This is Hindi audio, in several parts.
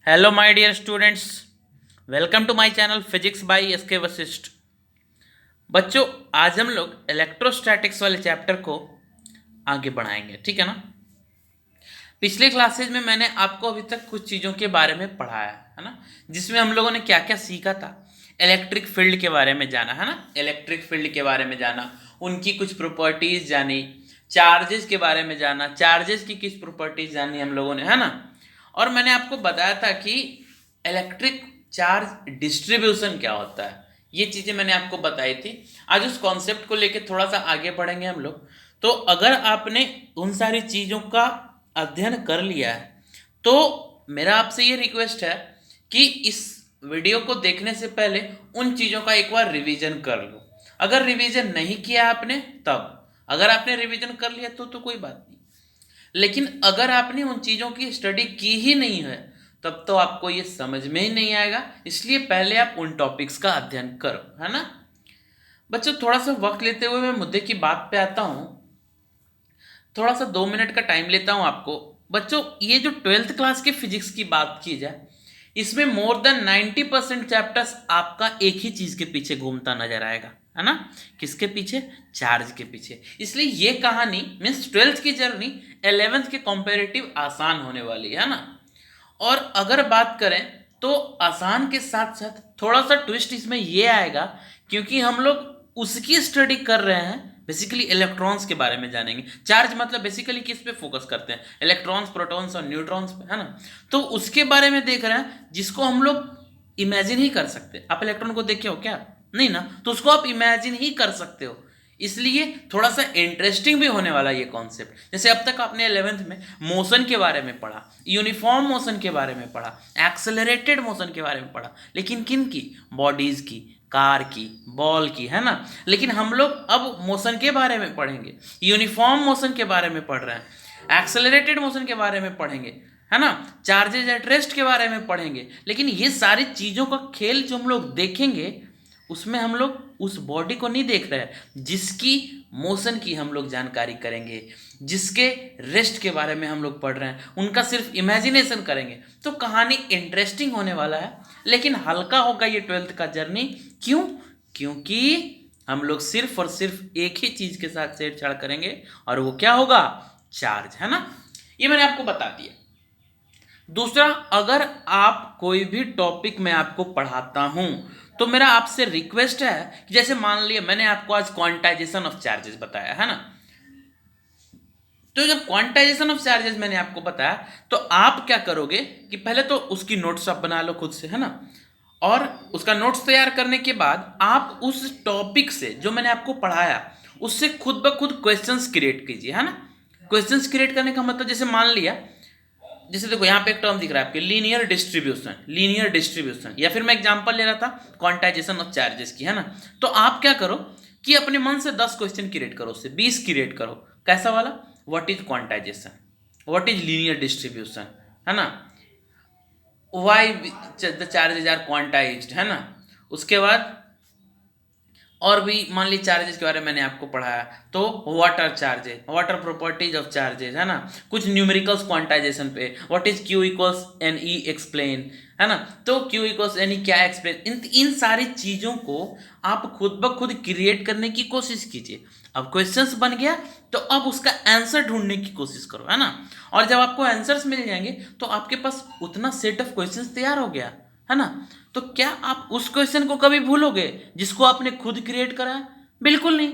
Hello my dear students, welcome to my channel physics by S K Vashishtha. बच्चों, आज हम लोग इलेक्ट्रोस्टैटिक्स वाले चैप्टर को आगे बढ़ाएंगे, ठीक है ना। पिछले क्लासेज में मैंने आपको अभी तक कुछ चीज़ों के बारे में पढ़ाया है ना, जिसमें हम लोगों ने क्या क्या सीखा था। इलेक्ट्रिक फील्ड के बारे में जाना है ना, इलेक्ट्रिक फील्ड के बारे में जाना, उनकी कुछ प्रॉपर्टीज जानी, चार्जेस के बारे में जाना, चार्जेस की किस प्रॉपर्टीज जानी हम लोगों ने, है ना। और मैंने आपको बताया था कि इलेक्ट्रिक चार्ज डिस्ट्रीब्यूशन क्या होता है, ये चीज़ें मैंने आपको बताई थी। आज उस कॉन्सेप्ट को लेकर थोड़ा सा आगे बढ़ेंगे हम लोग। तो अगर आपने उन सारी चीज़ों का अध्ययन कर लिया है तो मेरा आपसे ये रिक्वेस्ट है कि इस वीडियो को देखने से पहले उन चीज़ों का एक बार रिवीजन कर लो। अगर रिवीजन नहीं किया आपने तब, अगर आपने रिवीजन कर लिया तो कोई बात नहीं, लेकिन अगर आपने उन चीज़ों की स्टडी की ही नहीं है तब तो आपको ये समझ में ही नहीं आएगा। इसलिए पहले आप उन टॉपिक्स का अध्ययन करो, है ना। बच्चों, थोड़ा सा वक्त लेते हुए मैं मुद्दे की बात पे आता हूँ। थोड़ा सा 2 मिनट का टाइम लेता हूँ आपको। बच्चों, ये जो 12th क्लास के फिजिक्स की बात की जाए, इसमें मोर देन 90% चैप्टर्स आपका एक ही चीज़ के पीछे घूमता नजर आएगा, है ना। किसके पीछे? चार्ज के पीछे। इसलिए ये कहानी मीन्स 12th की जर्नी 11th के कंपेरेटिव आसान होने वाली है ना। और अगर बात करें तो आसान के साथ साथ थोड़ा सा ट्विस्ट इसमें ये आएगा, क्योंकि हम लोग उसकी स्टडी कर रहे हैं। बेसिकली इलेक्ट्रॉन्स के बारे में जानेंगे। चार्ज मतलब बेसिकली किस पे फोकस करते हैं? इलेक्ट्रॉन्स, प्रोटॉन्स और न्यूट्रॉन्स पे, है ना। तो उसके बारे में देख रहे हैं जिसको हम लोग इमेजिन ही कर सकते हैं। आप इलेक्ट्रॉन को देखे हो क्या? नहीं ना, तो उसको आप इमेजिन ही कर सकते हो। इसलिए थोड़ा सा इंटरेस्टिंग भी होने वाला ये कॉन्सेप्ट। जैसे अब तक आपने 11th में मोशन के बारे में पढ़ा, यूनिफॉर्म मोशन के बारे में पढ़ा, एक्सेलरेटेड मोशन के बारे में पढ़ा, लेकिन किन की? बॉडीज की, कार की, बॉल की, है ना। लेकिन हम लोग अब मोशन के बारे में पढ़ेंगे, यूनिफॉर्म मोशन के बारे में पढ़ रहे हैं, एक्सेलरेटेड मोशन के बारे में पढ़ेंगे, है ना। चार्जेज एट रेस्ट के बारे में पढ़ेंगे। लेकिन ये सारी चीज़ों का खेल जो हम लोग देखेंगे, उसमें हम लोग उस बॉडी को नहीं देख रहे हैं जिसकी मोशन की हम लोग जानकारी करेंगे, जिसके रेस्ट के बारे में हम लोग पढ़ रहे हैं, उनका सिर्फ इमेजिनेशन करेंगे। तो कहानी इंटरेस्टिंग होने वाला है, लेकिन हल्का होगा ये 12th का जर्नी। क्यों? क्योंकि हम लोग सिर्फ और सिर्फ एक ही चीज़ के साथ छेड़छाड़ करेंगे, और वो क्या होगा? चार्ज, है ना। ये मैंने आपको बता दिया। दूसरा, अगर आप कोई भी टॉपिक मैं आपको पढ़ाता हूं तो मेरा आपसे रिक्वेस्ट है कि जैसे मान लिया मैंने आपको आज क्वांटाइजेशन ऑफ चार्जेस बताया, है ना। तो जब क्वांटाइजेशन ऑफ चार्जेस मैंने आपको बताया तो आप क्या करोगे कि पहले तो उसकी नोट्स आप बना लो खुद से, है ना। और उसका नोट्स तैयार करने के बाद आप उस टॉपिक से जो मैंने आपको पढ़ाया उससे खुद ब खुद क्वेश्चंस क्रिएट कीजिए, है ना। क्वेश्चंस क्रिएट करने का मतलब, जैसे मान लिया, जैसे देखो यहाँ पे एक टर्म दिख रहा है आपके, लीनियर डिस्ट्रीब्यूशन, लीनियर डिस्ट्रीब्यूशन, या फिर मैं एग्जांपल ले रहा था क्वांटाइजेशन ऑफ चार्जेस की, है ना। तो आप क्या करो कि अपने मन से 10 क्वेश्चन क्रिएट करो, उससे 20 क्रिएट करो। कैसा वाला? What is quantization, what is linear distribution, है ना। Why the charges are quantized, है ना। उसके बाद और भी मान ली चार्जेस के बारे में मैंने आपको पढ़ाया, तो what are charges, what are properties of charges, है ना। कुछ न्यूमेरिकल्स क्वांटाइजेशन पे, what is Q equals N E explain, है ना। तो क्यू इक्वल्स एन ई क्या एक्सप्लेन, इन सारी चीज़ों को आप खुद ब खुद क्रिएट करने की कोशिश कीजिए। अब क्वेश्चंस बन गया तो अब उसका आंसर ढूंढने की कोशिश करो, है ना। और जब आपको आंसर्स मिल जाएंगे तो आपके पास उतना सेट ऑफ क्वेश्चंस तैयार हो गया, है ना। तो क्या आप उस क्वेश्चन को कभी भूलोगे जिसको आपने खुद क्रिएट करा है? बिल्कुल नहीं।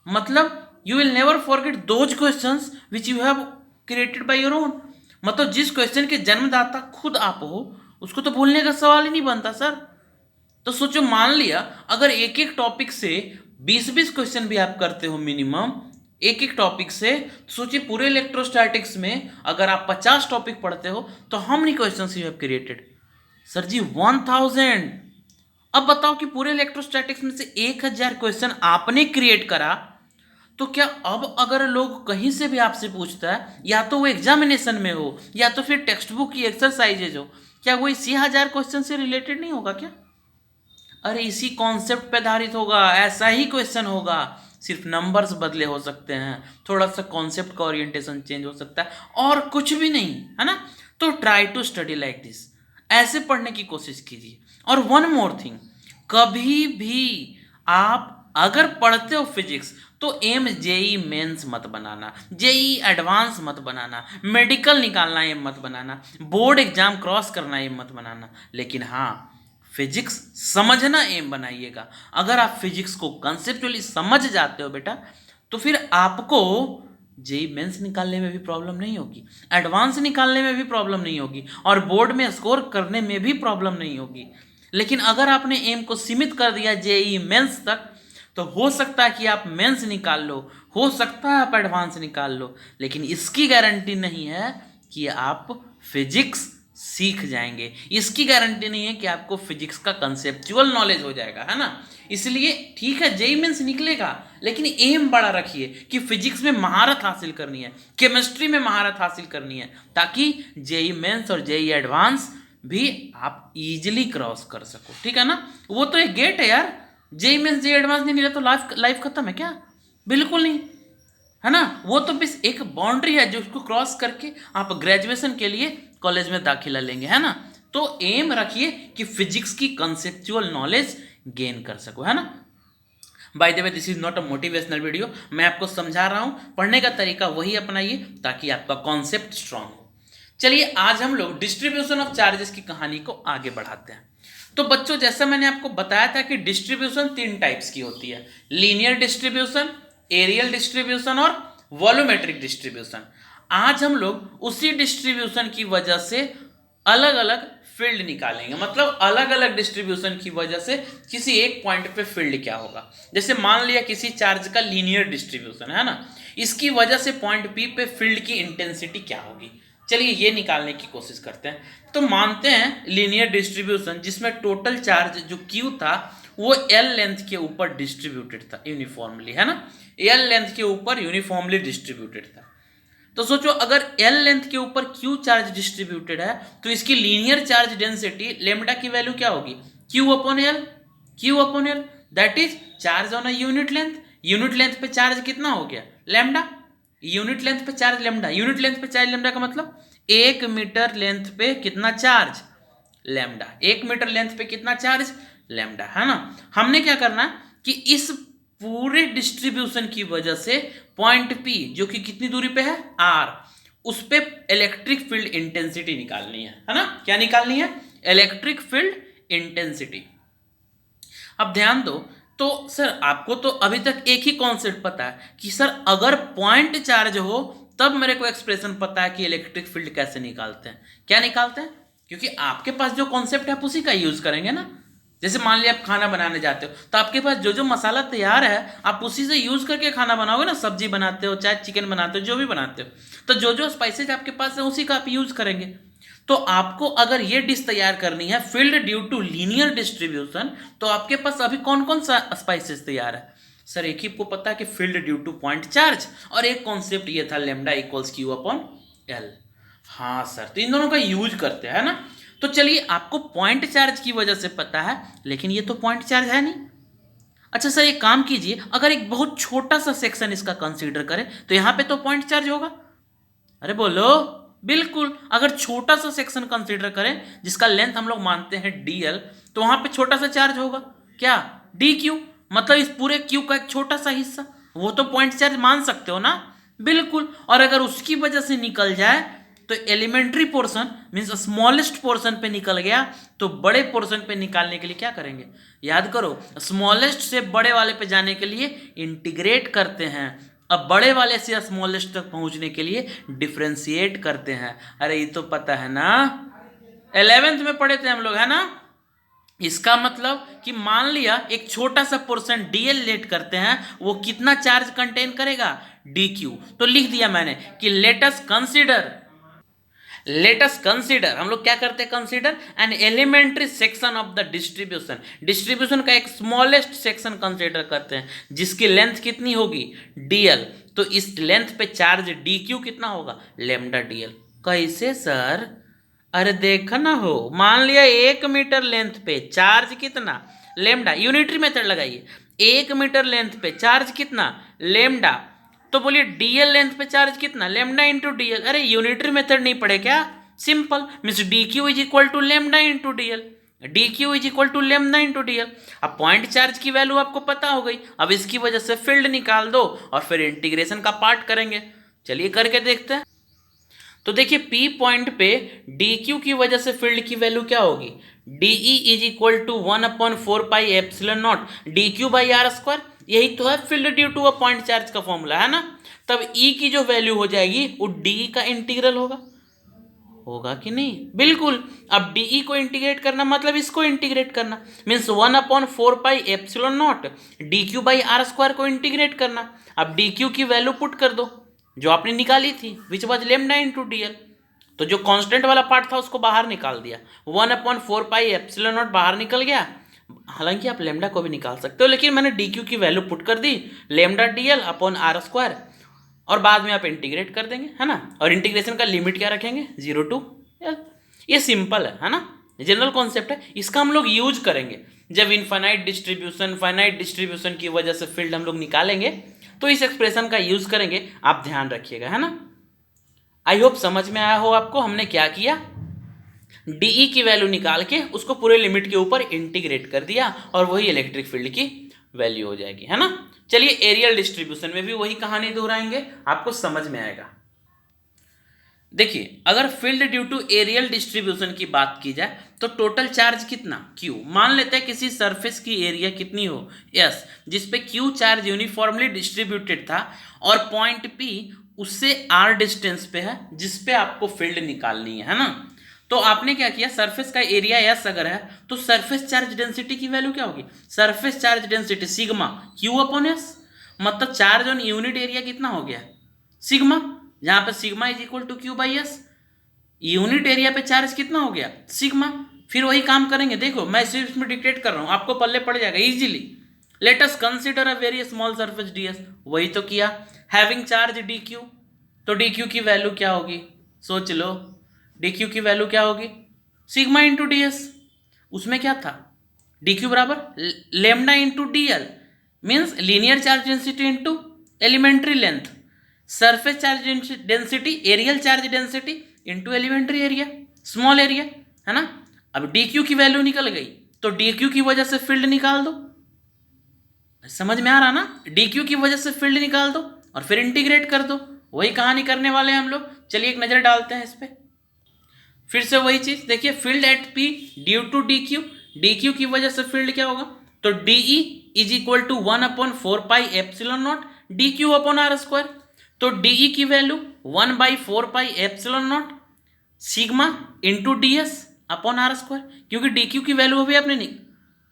मतलब you will never forget those questions which you have created by your own. मतलब जिस क्वेश्चन के जन्मदाता खुद आप हो उसको तो भूलने का सवाल ही नहीं बनता सर। तो सोचो, मान लिया अगर एक एक टॉपिक से 20-20 क्वेश्चन भी आप करते हो मिनिमम, एक एक टॉपिक से, तो सोचिए पूरे इलेक्ट्रोस्टैटिक्स में अगर आप 50 टॉपिक पढ़ते हो तो how many questions you have created? Sir ji 1000। अब बताओ कि पूरे इलेक्ट्रोस्टैटिक्स में से 1000 क्वेश्चन आपने क्रिएट करा, तो क्या अब अगर लोग कहीं से भी आपसे पूछता है, या तो वो एग्जामिनेशन में हो या तो फिर टेक्स्ट बुक की एक्सरसाइजेज हो, क्या वो इसी 1000 क्वेश्चन से रिलेटेड नहीं होगा क्या? अरे इसी कॉन्सेप्ट पे आधारित होगा, ऐसा ही क्वेश्चन होगा, सिर्फ नंबर्स बदले हो सकते हैं, थोड़ा सा कॉन्सेप्ट का ओरिएंटेशन चेंज हो सकता है, और कुछ भी नहीं, है ना। तो try to study like this. ऐसे पढ़ने की कोशिश कीजिए। और वन मोर थिंग, कभी भी आप अगर पढ़ते हो फिजिक्स तो एम जेई मेंस मत बनाना, जेई एडवांस मत बनाना, मेडिकल निकालना एम मत बनाना, बोर्ड एग्जाम क्रॉस करना एम मत बनाना। लेकिन हाँ, फिजिक्स समझना एम बनाइएगा। अगर आप फिजिक्स को कंसेप्चुअली समझ जाते हो बेटा, तो फिर आपको जेई मेंस निकालने में भी प्रॉब्लम नहीं होगी, एडवांस निकालने में भी प्रॉब्लम नहीं होगी, और बोर्ड में स्कोर करने में भी प्रॉब्लम नहीं होगी। लेकिन अगर आपने एम को सीमित कर दिया जेई मेंस तक, तो हो सकता है कि आप मेंस निकाल लो, हो सकता है आप एडवांस निकाल लो, लेकिन इसकी गारंटी नहीं है कि आप फिजिक्स सीख जाएंगे, इसकी गारंटी नहीं है कि आपको फिजिक्स का कंसेप्चुअल नॉलेज हो जाएगा, है ना। इसलिए ठीक है, जेई मेंस निकलेगा, लेकिन एम बड़ा रखिए कि फिजिक्स में महारत हासिल करनी है, केमिस्ट्री में महारत हासिल करनी है, ताकि जेई मेंस और जेई एडवांस भी आप इजीली क्रॉस कर सको, ठीक है ना। वो तो एक गेट है यार, जेई मेंस जेई एडवांस नहीं मिला तो लाइफ लाइफ खत्म है क्या? बिल्कुल नहीं, है ना। वो तो बस एक बाउंड्री है जो उसको क्रॉस करके आप ग्रेजुएशन के लिए कॉलेज में दाखिला लेंगे, है ना। तो एम रखिए कि फिजिक्स की कंसेप्चुअल नॉलेज गेन कर सको, है ना। By the way, this is not a motivational video, मैं आपको समझा रहा हूं, पढ़ने का तरीका वही अपनाइए ताकि आपका कॉन्सेप्ट स्ट्रांग हो। चलिए आज हम लोग डिस्ट्रीब्यूशन ऑफ चार्जेस की कहानी को आगे बढ़ाते हैं। तो बच्चों, जैसा मैंने आपको बताया था कि डिस्ट्रीब्यूशन 3 टाइप्स की होती है, लीनियर डिस्ट्रीब्यूशन, एरियल डिस्ट्रीब्यूशन और वॉल्यूमेट्रिक डिस्ट्रीब्यूशन। आज हम लोग उसी डिस्ट्रीब्यूशन की वजह से अलग अलग फील्ड निकालेंगे, मतलब अलग अलग डिस्ट्रीब्यूशन की वजह से किसी एक पॉइंट पे फील्ड क्या होगा। जैसे मान लिया किसी चार्ज का लीनियर डिस्ट्रीब्यूशन है ना, इसकी वजह से पॉइंट पी पे फील्ड की इंटेंसिटी क्या होगी। चलिए ये निकालने की कोशिश करते हैं। तो मानते हैं लीनियर डिस्ट्रीब्यूशन जिसमें टोटल चार्ज जो क्यू था वो एल लेंथ के ऊपर डिस्ट्रीब्यूटेड था यूनिफॉर्मली, है ना, एल लेंथ के ऊपर यूनिफॉर्मली डिस्ट्रीब्यूटेड था। तो सोचो, अगर एल लेंथ के ऊपर क्यू चार्ज डिस्ट्रीब्यूटेड है तो इसकी लीनियर चार्ज डेंसिटी लेमडा की वैल्यू क्या होगी, Q upon L, Q upon L, that is charge on a unit length. Unit length पे चार्ज कितना हो गया, लेमडा। यूनिट लेंथ पे चार्ज लेमडा, यूनिट लेंथ पे चार्ज लेमडा का मतलब 1 मीटर लेंथ पे कितना चार्ज, लेमडा। 1 मीटर लेंथ पे कितना चार्ज, लेमडा, है ना। हमने क्या करना है कि इस पूरे डिस्ट्रीब्यूशन की वजह से पॉइंट पी जो कि कितनी दूरी पे है, आर, उस पे इलेक्ट्रिक फील्ड इंटेंसिटी निकालनी है ना। क्या निकालनी है, इलेक्ट्रिक फील्ड इंटेंसिटी। अब ध्यान दो, तो सर आपको तो अभी तक एक ही कॉन्सेप्ट पता है कि सर अगर पॉइंट चार्ज हो तब मेरे को एक्सप्रेशन पता है कि इलेक्ट्रिक फील्ड कैसे निकालते हैं। क्या निकालते हैं, क्योंकि आपके पास जो कॉन्सेप्ट है आप उसी का यूज करेंगे ना। जैसे मान लिया आप खाना बनाने जाते हो तो आपके पास जो जो मसाला तैयार है आप उसी से यूज करके खाना बनाओगे ना, सब्जी बनाते हो चाहे चिकन बनाते हो, जो भी बनाते हो, तो जो जो स्पाइसेज आपके पास है उसी का आप यूज करेंगे। तो आपको अगर ये डिश तैयार करनी है field due to linear distribution, तो आपके पास अभी कौन कौन सा स्पाइसेस तैयार है, सर एक ही को पता है कि field due two point charge, और एक कॉन्सेप्ट ये था lambda equals Q upon L. हाँ सर, तो इन दोनों का यूज करते हैं ना। तो चलिए, आपको पॉइंट चार्ज की वजह से पता है, लेकिन ये तो पॉइंट चार्ज है नहीं। अच्छा सर, एक काम कीजिए, अगर एक बहुत छोटा सा सेक्शन इसका कंसीडर करें तो यहां पे तो पॉइंट चार्ज होगा। अरे बोलो, बिल्कुल। अगर छोटा सा सेक्शन कंसीडर करें जिसका लेंथ हम लोग मानते हैं dl, तो वहां पे छोटा सा चार्ज होगा, क्या, dq, मतलब इस पूरे क्यू का एक छोटा सा हिस्सा, वो तो पॉइंट चार्ज मान सकते हो ना, बिल्कुल। और अगर उसकी वजह से निकल जाए तो elementary portion means smallest portion पे निकल गया, तो बड़े पोर्शन पे निकालने के लिए क्या करेंगे, याद करो, स्मॉलेस्ट से बड़े वाले पे जाने के लिए इंटीग्रेट करते हैं, अब बड़े वाले से स्मॉलेस्ट तक पहुंचने के लिए डिफ्रेंशिएट करते हैं। अरे ये तो पता है ना, 11th में पढ़े थे हम लोग, है ना। इसका मतलब कि मान लिया एक छोटा सा पोर्शन डीएल लेट करते हैं, वो कितना चार्ज कंटेन करेगा, डीक्यू। तो लिख दिया मैंने कि लेटस कंसीडर, हम लोग क्या करते हैं, consider an elementary section of the distribution. Distribution का एक स्मॉलेस्ट सेक्शन कंसीडर करते हैं जिसकी लेंथ कितनी होगी, डीएल। तो इस लेंथ पे चार्ज डीक्यू कितना होगा, लेमडा डीएल। कैसे सर, अरे देखा ना हो, मान लिया 1 मीटर लेंथ पे चार्ज कितना, लेमडा, यूनिटरी मेथड लगाइए, 1 मीटर लेंथ पे चार्ज कितना, लेमडा। तो बोलिए डीएल लेंथ पे चार्ज कितना, लेमडा इंटू डीएल। अरे यूनिटरी मेथड नहीं पढ़े क्या, simple, means D Q is equal to lambda into D L, D Q is equal to lambda into D L. अब पॉइंट चार्ज की वैल्यू आपको पता हो गई, अब इसकी वजह से फील्ड निकाल दो और फिर इंटीग्रेशन का पार्ट करेंगे। चलिए करके देखते हैं। तो देखिए पी पॉइंट पे डी क्यू की वजह से फील्ड की वैल्यू क्या होगी, D E is equal to 1/4 pi epsilon naught D Q by R square, यही तो है field due to a point charge का फॉर्मूला, है ना। तब ई की जो वैल्यू हो जाएगी वो डी का इंटीग्रल होगा कि नहीं, बिल्कुल। अब डीई को इंटीग्रेट करना मतलब इसको इंटीग्रेट करना, means 1/4 pi epsilon naught D Q by R square को इंटीग्रेट करना। अब डी क्यू की वैल्यू पुट कर दो जो आपने निकाली थी, which was lambda into D L. तो जो कांस्टेंट वाला पार्ट था उसको बाहर निकाल दिया, 1/4 पाई एप्सिलॉन नॉट बाहर निकल गया। हालांकि आप लेमडा को भी निकाल सकते हो, लेकिन मैंने डी क्यू की वैल्यू पुट कर दी, lambda D L upon R square, और बाद में आप इंटीग्रेट कर देंगे, है ना। और इंटीग्रेशन का लिमिट क्या रखेंगे, 0 to L। ये सिंपल है ना, जनरल कॉन्सेप्ट है, इसका हम लोग यूज करेंगे जब इनफाइनाइट डिस्ट्रीब्यूशन, फाइनाइट डिस्ट्रीब्यूशन की वजह से फील्ड हम लोग निकालेंगे, तो इस एक्सप्रेशन का यूज करेंगे, आप ध्यान रखिएगा, है ना। आई होप समझ में आया हो आपको हमने क्या किया, डीई की वैल्यू निकाल के उसको पूरे लिमिट के ऊपर इंटीग्रेट कर दिया और वही इलेक्ट्रिक फील्ड की वैल्यू हो जाएगी, है ना। चलिए एरियल डिस्ट्रीब्यूशन में भी वही कहानी दोहराएंगे, आपको समझ में आएगा। देखिए अगर field due to areal distribution की बात की जाए तो टोटल चार्ज कितना, क्यू। मान लेते हैं किसी सरफेस की एरिया कितनी हो, एस, जिसपे क्यू चार्ज यूनिफॉर्मली डिस्ट्रीब्यूटेड था और पॉइंट पी उससे आर डिस्टेंस पे है जिसपे आपको फील्ड निकालनी है ना। तो आपने क्या किया, सरफेस का एरिया एस अगर है तो सरफेस चार्ज डेंसिटी की वैल्यू क्या होगी, surface charge density sigma Q upon S, मतलब चार्ज ऑन यूनिट एरिया कितना हो गया, सिग्मा, जहां पे sigma is equal to Q by S. Unit area पे चार्ज कितना हो गया, सिग्मा। फिर वही काम करेंगे, देखो मैं सिर्फ इसमें डिक्टेट कर रहा हूं, आपको पल्ले पड़ जाएगा easily. Let us consider a very small surface DS, वही तो किया, हैविंग चार्ज डी क्यू। तो डी क्यू की वैल्यू क्या होगी, सोच लो, डी क्यू की वैल्यू क्या होगी, सिग्मा इंटू डी एस। उसमें क्या था, डी क्यू बराबर lambda into D L, means linear charge density into elementary length, surface charge density areal charge density into elementary area, small area, है ना। अब डी क्यू की वैल्यू निकल गई तो डी क्यू की वजह से फील्ड निकाल दो, समझ में आ रहा ना, डी क्यू की वजह से फील्ड निकाल दो और फिर इंटीग्रेट कर दो, वही कहानी करने वाले हैं हम लोग। चलिए एक नजर डालते हैं इस पे, फिर से वही चीज देखिए, field at P due to D Q, D Q की वजह से फील्ड क्या होगा, तो DE is equal to 1/4 pi epsilon naught D Q upon R square. तो डीई की value 1/4 pi epsilon naught sigma into D S upon R square, क्योंकि डी क्यू की वैल्यू अभी आपने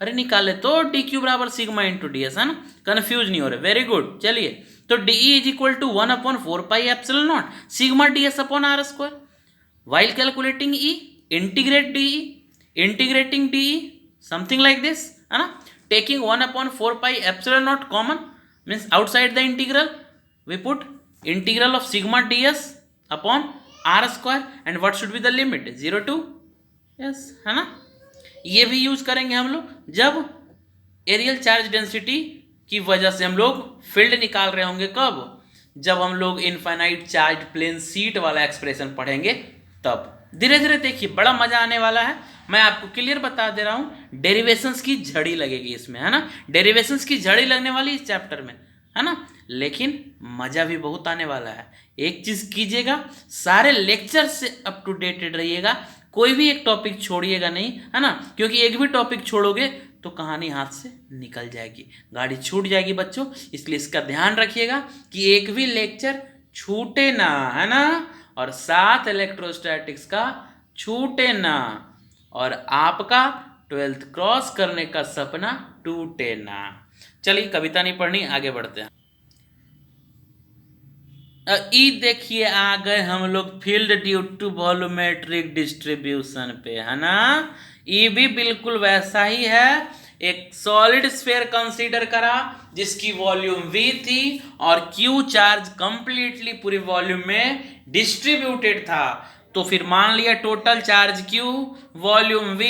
निकाले, तो डी क्यू बराबर सिग्मा इंटू डी एस, है ना, कंफ्यूज नहीं हो रहे, वेरी गुड। चलिए तो DE is equal to 1/4 pi epsilon naught sigma D S upon R square. While calculating E, integrate DE, integrating DE, something like this, है ना। Taking 1/4 pi epsilon naught common, means outside the integral, we put integral of sigma ds upon r square, and what should be the limit, 0 to yes, है ना। ये भी यूज करेंगे हम लोग जब एरियल चार्ज डेंसिटी की वजह से हम लोग फील्ड निकाल रहे होंगे, कब, जब हम लोग इनफाइनाइट चार्ज प्लेन सीट वाला एक्सप्रेशन पढ़ेंगे, तब धीरे धीरे देखिए बड़ा मजा आने वाला है। मैं आपको क्लियर बता दे रहा हूं, डेरिवेशंस की झड़ी लगेगी इसमें, है ना, डेरिवेशंस की झड़ी लगने वाली इस चैप्टर में, है ना, लेकिन मजा भी बहुत आने वाला है। एक चीज कीजिएगा, सारे लेक्चर से अप टू डेटेड रहिएगा, कोई भी एक टॉपिक छोड़िएगा नहीं, है ना, क्योंकि एक भी टॉपिक छोड़ोगे तो कहानी हाथ से निकल जाएगी, गाड़ी छूट जाएगी बच्चों। इसलिए इसका ध्यान रखिएगा कि एक भी लेक्चर छूटे ना, है ना, और साथ इलेक्ट्रोस्टैटिक्स का छूटे ना, और आपका 12th क्रॉस करने का सपना टूटे ना। चलिए कविता नहीं पढ़नी, आगे बढ़ते हैं। ई देखिए आ गए हम लोग field due to volumetric distribution पे, है ना। ई भी बिल्कुल वैसा ही है, एक सॉलिड स्फीयर कंसीडर करा जिसकी वॉल्यूम v थी और q चार्ज कंप्लीटली पूरी वॉल्यूम में डिस्ट्रीब्यूटेड था। तो फिर मान लिया total charge q, volume v,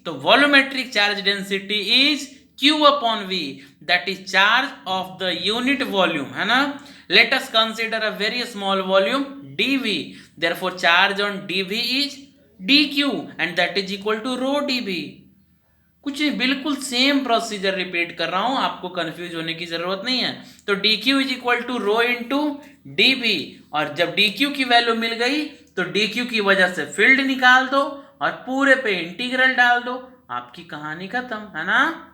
तो volumetric charge density is Q upon V, that is charge of the unit volume, है ना. Let us consider a very small volume dV. Therefore charge on dV is dQ and that is equal to rho dV. कुछ नहीं, बिल्कुल सेम प्रोसीजर रिपीट कर रहा हूं, आपको कंफ्यूज होने की जरूरत नहीं है. तो dQ is equal to rho into dV, और जब dQ की वैल्यू मिल गई तो dQ की वजह से फील्ड निकाल दो और पूरे पे इंटीग्रल डाल दो, आपकी कहानी खत्म, है ना.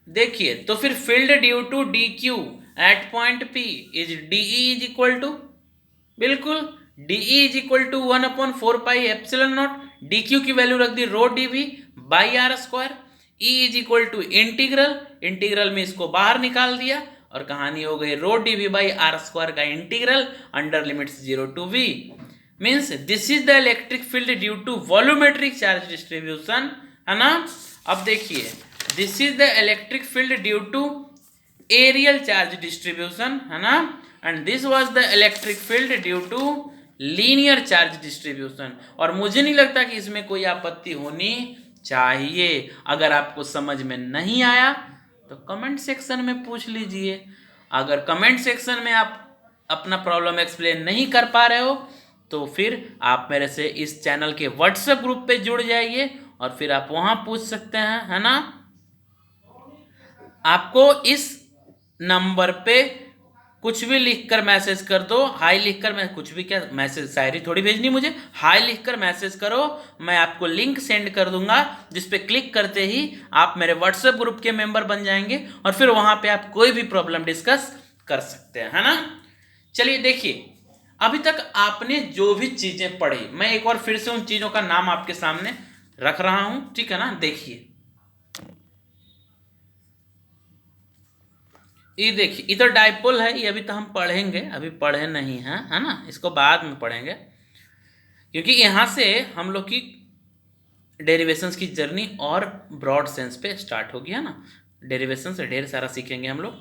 देखिए तो फिर field due to dQ at point P is DE is equal to, बिल्कुल DE is equal to 1/4 epsilon naught, DQ की वैल्यू रख दी rho dV by R square, E is equal to integral में इसको बाहर निकाल दिया और कहानी हो गई rho dV by R square का integral under limits 0 to V. Means this is the electric field due to volumetric charge distribution, है ना. अब देखिए this is the electric field due to areal charge distribution, है ना, and this was the electric field due to linear charge distribution. और मुझे नहीं लगता कि इसमें कोई आपत्ति होनी चाहिए. अगर आपको समझ में नहीं आया तो कमेंट सेक्शन में पूछ लीजिए. अगर कमेंट सेक्शन में आप अपना प्रॉब्लम एक्सप्लेन नहीं कर पा रहे हो तो फिर आप मेरे से इस चैनल के व्हाट्सएप ग्रुप पे जुड़ जाइए और फिर आप वहां पूछ सकते हैं, है ना. आपको इस नंबर पे कुछ भी लिखकर मैसेज कर दो, हाई लिखकर, मैं कुछ भी क्या मैसेज शायरी थोड़ी भेजनी मुझे, हाई लिखकर मैसेज करो, मैं आपको लिंक सेंड कर दूंगा जिस पे क्लिक करते ही आप मेरे व्हाट्सएप ग्रुप के मेंबर बन जाएंगे और फिर वहां पे आप कोई भी प्रॉब्लम डिस्कस कर सकते हैं, है ना. चलिए देखिए अभी तक आपने जो भी चीजें पढ़ी, मैं एक बार फिर से उन चीजों का नाम आपके सामने रख रहा हूं, ठीक है ना. देखिए ये देखिए इधर डाइपोल है, ये अभी तो हम पढ़ेंगे, अभी पढ़े नहीं हैं, है ना, इसको बाद में पढ़ेंगे क्योंकि यहाँ से हम लोग की डेरिवेशंस की जर्नी और ब्रॉड सेंस पे स्टार्ट होगी, है ना. डेरिवेशन से ढेर सारा सीखेंगे हम लोग.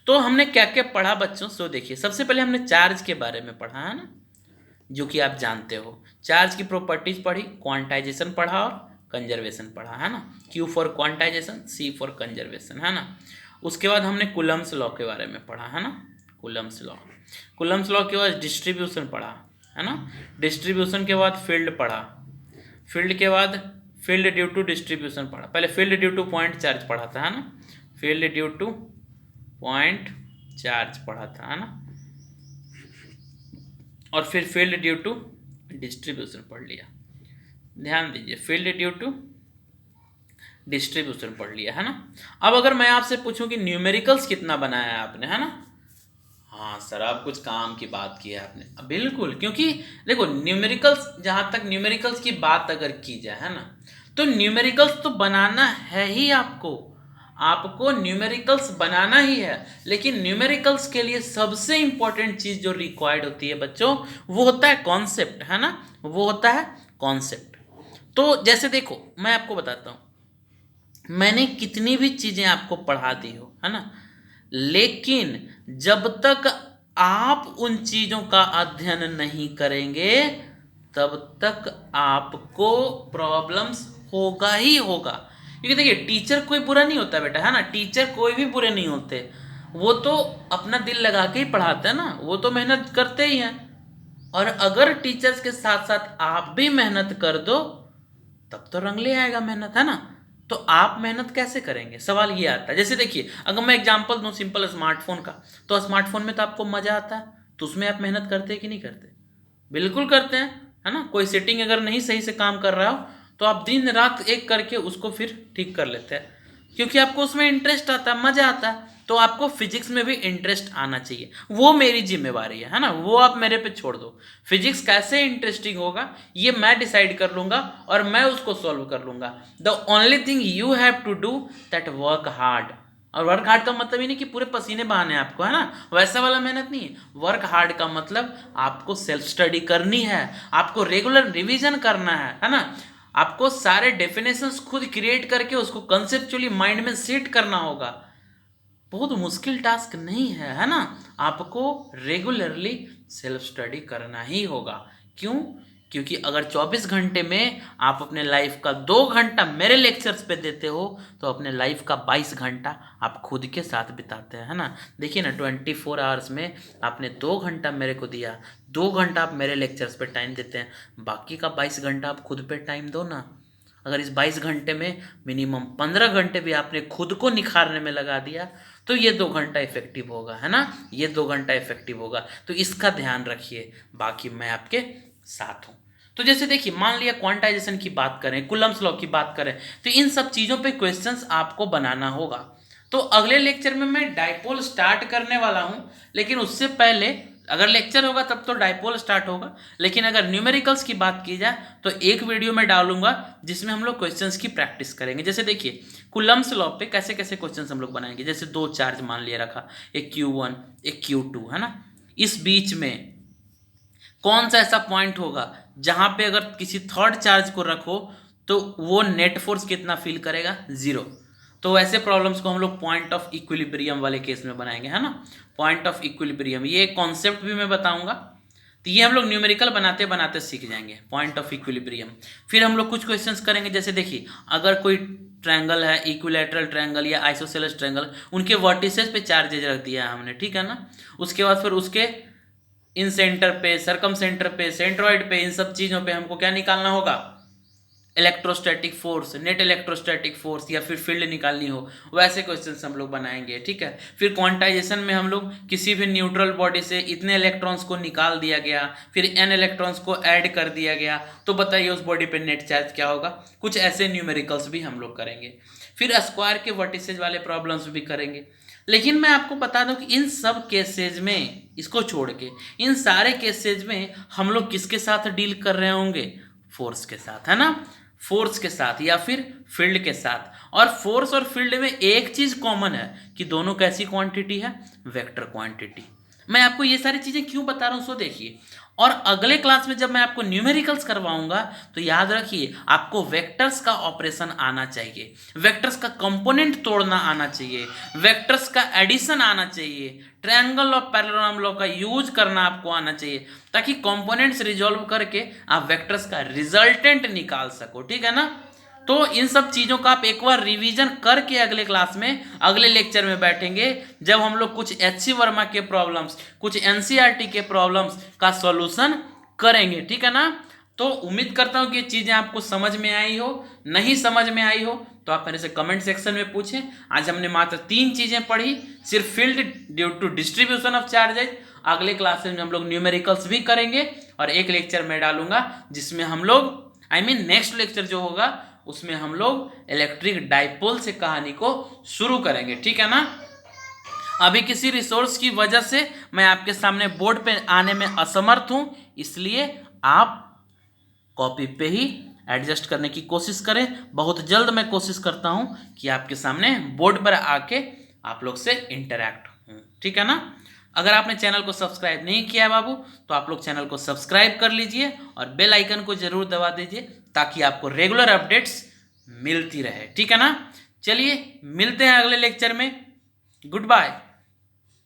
तो हमने क्या क्या पढ़ा बच्चों, सो देखिए सबसे पहले हमने चार्ज के बारे में पढ़ा, है ना, जो कि आप जानते हो. चार्ज की प्रॉपर्टीज पढ़ी, क्वांटाइजेशन पढ़ा और कंजर्वेशन पढ़ा, है ना. Q for quantization, C for conservation, है ना. उसके बाद हमने कूलम्स लॉ के बारे में पढ़ा, है ना. कूलम्स लॉ के बाद डिस्ट्रीब्यूशन पढ़ा, है ना. डिस्ट्रीब्यूशन के बाद फील्ड पढ़ा, फील्ड के बाद फील्ड ड्यू टू डिस्ट्रीब्यूशन पढ़ा. पहले field due two point charge पढ़ा था, है ना. Field due two point charge पढ़ा था, है ना. और फिर फील्ड ड्यू टू डिस्ट्रीब्यूशन पढ़ लिया. ध्यान दीजिए फील्ड ड्यू टू डिस्ट्रीब्यूशन पढ़ लिया, है ना. अब अगर मैं आपसे पूछूं कि न्यूमेरिकल्स कितना बनाया है आपने, है ना. हाँ सर आप कुछ काम की बात की है आपने, बिल्कुल, क्योंकि देखो न्यूमेरिकल्स, जहाँ तक न्यूमेरिकल्स की बात अगर की जाए, है ना, तो न्यूमेरिकल्स तो बनाना है ही आपको न्यूमेरिकल्स बनाना ही है. लेकिन न्यूमेरिकल्स के लिए सबसे इंपॉर्टेंट चीज़ जो रिक्वायर्ड होती है बच्चों, वो होता है कॉन्सेप्ट, है ना, वो होता है कॉन्सेप्ट. तो जैसे देखो मैं आपको बताता हूँ, मैंने कितनी भी चीज़ें आपको पढ़ा दी हो, है ना, लेकिन जब तक आप उन चीज़ों का अध्ययन नहीं करेंगे तब तक आपको प्रॉब्लम्स होगा ही होगा. क्योंकि देखिए टीचर कोई बुरा नहीं होता बेटा, है ना, टीचर कोई भी बुरे नहीं होते, वो तो अपना दिल लगा के ही पढ़ाते हैं ना, वो तो मेहनत करते ही हैं. और अगर टीचर्स के साथ साथ आप भी मेहनत कर दो तब तो रंग ले आएगा मेहनत, है ना. तो आप मेहनत कैसे करेंगे, सवाल ये आता है. जैसे देखिए अगर मैं एग्जांपल दूं सिंपल स्मार्टफोन का, तो स्मार्टफोन में तो आपको मज़ा आता है, तो उसमें आप मेहनत करते हैं कि नहीं करते, बिल्कुल करते हैं, है ना. कोई सेटिंग अगर नहीं सही से काम कर रहा हो तो आप दिन रात एक करके उसको फिर ठीक कर लेते हैं, क्योंकि आपको उसमें इंटरेस्ट आता है, मज़ा आता है. तो आपको फिजिक्स में भी इंटरेस्ट आना चाहिए, वो मेरी जिम्मेवारी है ना, वो आप मेरे पे छोड़ दो. फिजिक्स कैसे इंटरेस्टिंग होगा ये मैं डिसाइड कर लूँगा और मैं उसको सॉल्व कर लूँगा. The only thing you have to do that work hard. और वर्क हार्ड का मतलब ये नहीं कि पूरे पसीने बहाने आपको, है ना, वैसा वाला मेहनत नहीं है. वर्क हार्ड का मतलब आपको सेल्फ स्टडी करनी है, आपको रेगुलर रिवीजन करना है ना, आपको सारे डेफिनेशंस खुद क्रिएट करके उसको कंसेप्चुअली माइंड में सेट करना होगा. बहुत मुश्किल टास्क नहीं है ना. आपको रेगुलरली सेल्फ स्टडी करना ही होगा. क्यों? क्योंकि अगर 24 घंटे में आप अपने लाइफ का 2 घंटा मेरे लेक्चर्स पे देते हो तो अपने लाइफ का 22 घंटा आप खुद के साथ बिताते हैं, है ना। देखिए ना, 24 आवर्स में आपने 2 घंटा मेरे को दिया, 2 घंटा आप मेरे लेक्चर्स पे टाइम देते हैं, बाकी का 22 घंटा आप खुद पे टाइम दो ना। अगर इस 22 घंटे में मिनिमम 15 घंटे भी आपने खुद को निखारने में लगा दिया तो ये 2 घंटा इफेक्टिव होगा, है ना, ये 2 घंटा इफेक्टिव होगा। तो इसका ध्यान रखिए, बाकी मैं आपके साथ हूँ। तो जैसे देखिए, मान लिया क्वांटाइजेशन की बात करें, कुलम्स लॉ की बात करें, तो इन सब चीज़ों पे क्वेश्चंस आपको बनाना होगा। तो अगले लेक्चर में मैं डाइपोल स्टार्ट करने वाला हूँ, लेकिन उससे पहले अगर लेक्चर होगा तब तो डाइपोल स्टार्ट होगा, लेकिन अगर न्यूमेरिकल्स की बात की जाए तो एक वीडियो में डालूंगा जिसमें हम लोग क्वेश्चंस की प्रैक्टिस करेंगे। जैसे देखिए, कुलम्स लॉ पे कैसे कैसे क्वेश्चंस हम लोग बनाएंगे। जैसे 2 चार्ज मान लिया रखा, एक Q1 एक Q2, है ना, इस बीच में कौन सा ऐसा पॉइंट होगा जहां पे अगर किसी थर्ड चार्ज को रखो तो वो नेट फोर्स कितना फील करेगा, 0। तो ऐसे प्रॉब्लम्स को हम लोग पॉइंट ऑफ इक्विलिब्रियम वाले केस में बनाएंगे, है ना, पॉइंट ऑफ इक्विलिब्रियम, ये कॉन्सेप्ट भी मैं बताऊंगा। तो ये हम लोग न्यूमेरिकल बनाते बनाते सीख जाएंगे, पॉइंट ऑफ इक्विलिब्रियम। फिर हम लोग कुछ क्वेश्चंस करेंगे, जैसे देखिए, अगर कोई ट्रायंगल है, इक्विलैटरल ट्रायंगल या आइसोसेलेस ट्रायंगल, उनके वर्टिसेस पे चार्जेज रख दिया है हमने, ठीक है ना। उसके बाद फिर उसके इन सेंटर पे, सरकम सेंटर पे, सेंट्रॉइड पे, इन सब चीज़ों पे हमको क्या निकालना होगा, electrostatic force, net electrostatic force, या फिर फील्ड निकालनी हो, वैसे क्वेश्चंस हम लोग बनाएंगे, ठीक है। फिर क्वांटाइजेशन में हम लोग किसी भी न्यूट्रल बॉडी से इतने इलेक्ट्रॉन्स को निकाल दिया गया, फिर n इलेक्ट्रॉन्स को ऐड कर दिया गया, तो बताइए उस बॉडी पे नेट चार्ज क्या होगा। कुछ ऐसे न्यूमेरिकल्स भी हम लोग करेंगे। फिर स्क्वायर के वर्टिसेज वाले प्रॉब्लम्स भी करेंगे। लेकिन मैं आपको बता दूं कि इन सब केसेज में, इसको छोड़ के इन सारे केसेज में हम लोग किसके साथ डील कर रहे होंगे, फोर्स के साथ, है ना, फोर्स के साथ या फिर फील्ड के साथ। और फोर्स और फील्ड में एक चीज कॉमन है कि दोनों कैसी क्वांटिटी है, वेक्टर क्वांटिटी। मैं आपको ये सारी चीजें क्यों बता रहा हूं, सो देखिए। और अगले क्लास में जब मैं आपको न्यूमेरिकल्स करवाऊंगा तो याद रखिए, आपको वेक्टर्स का ऑपरेशन आना चाहिए, वेक्टर्स का कंपोनेंट तोड़ना आना चाहिए, वेक्टर्स का एडिशन आना चाहिए, ट्रायंगल और पैरेललोग्राम लॉ का यूज करना आपको आना चाहिए, ताकि कंपोनेंट्स रिजॉल्व करके आप वेक्टर्स का रिजल्टेंट निकाल सको, ठीक है ना। तो इन सब चीज़ों का आप एक बार रिवीजन करके अगले क्लास में, अगले लेक्चर में बैठेंगे, जब हम लोग कुछ एच.सी. वर्मा के प्रॉब्लम्स, कुछ एनसीईआरटी के प्रॉब्लम्स का सॉल्यूशन करेंगे, ठीक है ना। तो उम्मीद करता हूँ कि ये चीज़ें आपको समझ में आई हो। नहीं समझ में आई हो तो आप मेरे से कमेंट सेक्शन में पूछें। आज हमने मात्र 3 चीज़ें पढ़ी, सिर्फ field due to distribution of charges. अगले क्लासेस में हम लोग न्यूमेरिकल्स भी करेंगे, और एक लेक्चर में डालूंगा जिसमें हम लोग नेक्स्ट लेक्चर जो होगा उसमें हम लोग इलेक्ट्रिक डाइपोल से कहानी को शुरू करेंगे, ठीक है ना। अभी किसी रिसोर्स की वजह से मैं आपके सामने बोर्ड पे आने में असमर्थ हूं, इसलिए आप कॉपी पे ही एडजस्ट करने की कोशिश करें। बहुत जल्द मैं कोशिश करता हूं कि आपके सामने बोर्ड पर आके आप लोग से इंटरैक्ट हूं, ठीक है ना। अगर आपने चैनल को सब्सक्राइब नहीं किया है बाबू, तो आप लोग चैनल को सब्सक्राइब कर लीजिए और बेल आइकन को जरूर दबा दीजिए, ताकि आपको रेगुलर अपडेट्स मिलती रहे, ठीक है ना। चलिए मिलते हैं अगले लेक्चर में। Good bye.